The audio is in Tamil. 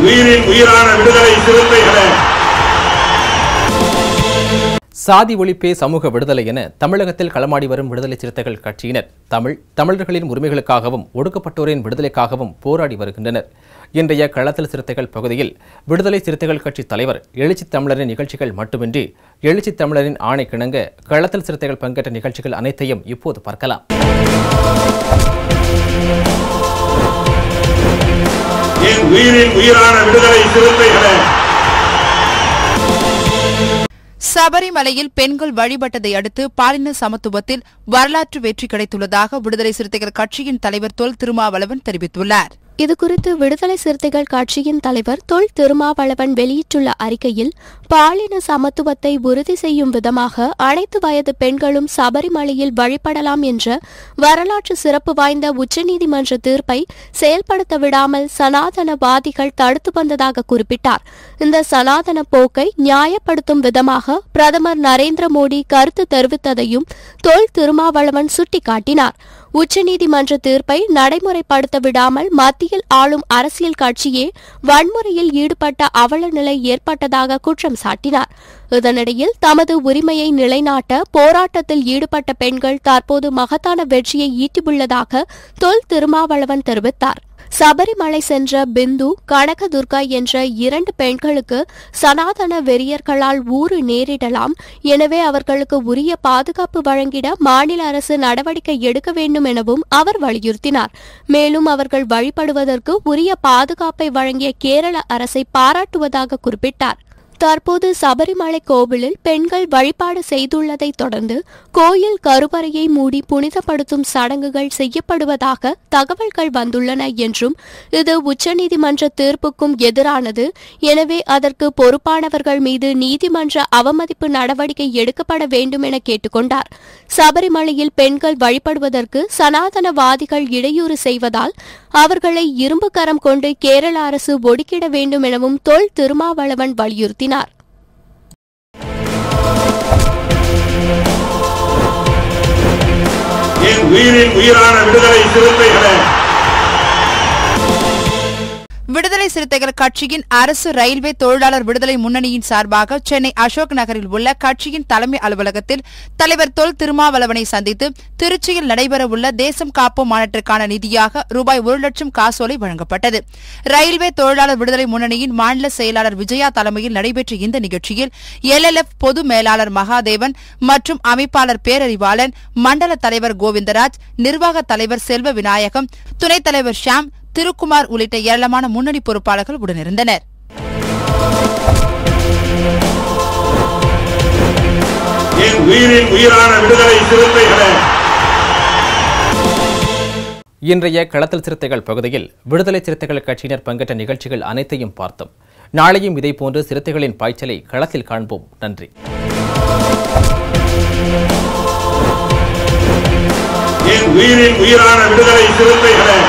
உயிரின் உயிரான விடுதலை சிறுத்தைகளே. சாதி ஒழிப்பே சமூக விடுதலை என தமிழகத்தில் களமாடி வரும் விடுதலை சிறுத்தைகள் கட்சியினர் தமிழர்களின் உரிமைகளுக்காகவும் ஒடுக்கப்பட்டோரின் விடுதலைக்காகவும் போராடி வருகின்றனர். இன்றைய களத்தில் சிறுத்தைகள் பகுதியில் விடுதலை சிறுத்தைகள் கட்சி தலைவர் எழுச்சி தமிழரின் நிகழ்ச்சிகள் மட்டுமின்றி எழுச்சி தமிழரின் ஆணை கிணங்க களத்தில் சிறுத்தைகள் பங்கேற்ற நிகழ்ச்சிகள் அனைத்தையும் இப்போது பார்க்கலாம். உயிரின் உயிரான விடுதலை சிறுத்தைகளே. சபரிமலையில் பெண்கள் வழிபட்டதை அடுத்து பாலின சமத்துவத்தில் வரலாற்று வெற்றி கிடைத்துள்ளதாக விடுதலை சிறுத்தைகள் கட்சியின் தலைவர் தொல் திருமாவளவன் தெரிவித்துள்ளார். இதுகுறித்து விடுதலை சிறுத்தைகள் கட்சியின் தலைவர் தொல் திருமாவளவன் வெளியிட்டுள்ள அறிக்கையில், பாலின சமத்துவத்தை உறுதி செய்யும் விதமாக அனைத்து வயது பெண்களும் சபரிமலையில் வழிபடலாம் என்ற வரலாற்று சிறப்பு வாய்ந்த உச்சநீதிமன்ற தீர்ப்பை செயல்படுத்த விடாமல் சனாதனவாதிகள் தடுத்து வந்ததாக குறிப்பிட்டார். இந்த சனாதன போக்கை நியாயப்படுத்தும் விதமாக பிரதமர் நரேந்திர மோடி கருத்து தெரிவித்ததையும் தொல் திருமாவளவன் சுட்டிக்காட்டினார். உச்சநீதிமன்ற தீர்ப்பை நடைமுறைப்படுத்த விடாமல் மத்தியில் ஆளும் அரசியல் கட்சியே வன்முறையில் ஈடுபட்ட அவல நிலை ஏற்பட்டதாக குற்றம் சாட்டினார். இதனிடையில் தமது உரிமையை நிலைநாட்ட போராட்டத்தில் ஈடுபட்ட பெண்கள் தற்போது மகத்தான வெற்றியை ஈட்டியுள்ளதாக தொல் திருமாவளவன் தெரிவித்தார். சபரிமலை சென்ற பிந்து, கனகதுர்கா என்ற 2 பெண்களுக்கு சனாதன வெறியர்களால் ஊறு நேரிடலாம். எனவே அவர்களுக்கு உரிய பாதுகாப்பு வழங்கிட மாநில அரசு நடவடிக்கை எடுக்க வேண்டும் எனவும் அவர் வலியுறுத்தினார். மேலும் அவர்கள் வழிபடுவதற்கு உரிய பாதுகாப்பை வழங்கிய கேரள அரசை பாராட்டுவதாக குறிப்பிட்டார். தற்போது சபரிமலை கோவிலில் பெண்கள் வழிபாடு செய்துள்ளதை தொடர்ந்து கோயில் கருவறையை மூடி புனிதப்படுத்தும் சடங்குகள் செய்யப்படுவதாக தகவல்கள் வந்துள்ளன என்றும் இது உச்சநீதிமன்ற தீர்ப்புக்கும் எதிரானது. எனவே அதற்கு பொறுப்பானவர்கள் மீது நீதிமன்ற அவமதிப்பு நடவடிக்கை எடுக்கப்பட வேண்டும் என கேட்டுக்கொண்டார். சபரிமலையில் பெண்கள் வழிபடுவதற்கு சனாதனவாதிகள் இடையூறு செய்வதால் அவர்களை இரும்பு கரம் கொண்டு கேரள அரசு ஒடுக்கிட வேண்டும் எனவும் தொல் திருமாவளவன் வலியுறுத்தினார். உயிரின் உயிரான விடுதலை சிறுத்தைகளே. விடுதலை சிறுத்தைகள் கட்சியின் அரசு ரயில்வே தொழிலாளர் விடுதலை முன்னணியின் சார்பாக சென்னை அசோக் நகரில் உள்ள கட்சியின் தலைமை அலுவலகத்தில் தலைவர் தொல் திருமாவளவனை சந்தித்து திருச்சியில் நடைபெறவுள்ள தேசம் காப்போம் மாநாட்டிற்கான நிதியாக ரூபாய் 1 லட்சம் காசோலை வழங்கப்பட்டது. ரயில்வே தொழிலாளர் விடுதலை முன்னணியின் மாநில செயலாளர் விஜயா தலைமையில் நடைபெற்ற இந்த நிகழ்ச்சியில் LLF பொது மேலாளர் மகாதேவன் மற்றும் அமைப்பாளர் பேரறிவாளன், மண்டல தலைவர் கோவிந்தராஜ், நிர்வாக தலைவர் செல்வ விநாயகம், துணைத் தலைவர் ஷாம், திருக்குமார் உள்ளிட்ட ஏராளமான முன்னணி பொறுப்பாளர்கள் உடனிருந்தனர். இன்றைய களத்தில் சிறுத்தைகள் பகுதியில் விடுதலை சிறுத்தைகள் கட்சியினர் பங்கேற்ற நிகழ்ச்சிகள் அனைத்தையும் பார்த்தோம். நாளையும் இதேபோன்று சிறுத்தைகளின் பாய்ச்சலை களத்தில் காண்போம். நன்றி. உயிரின் உயிரான விடுதலை சிறுத்தைகளே.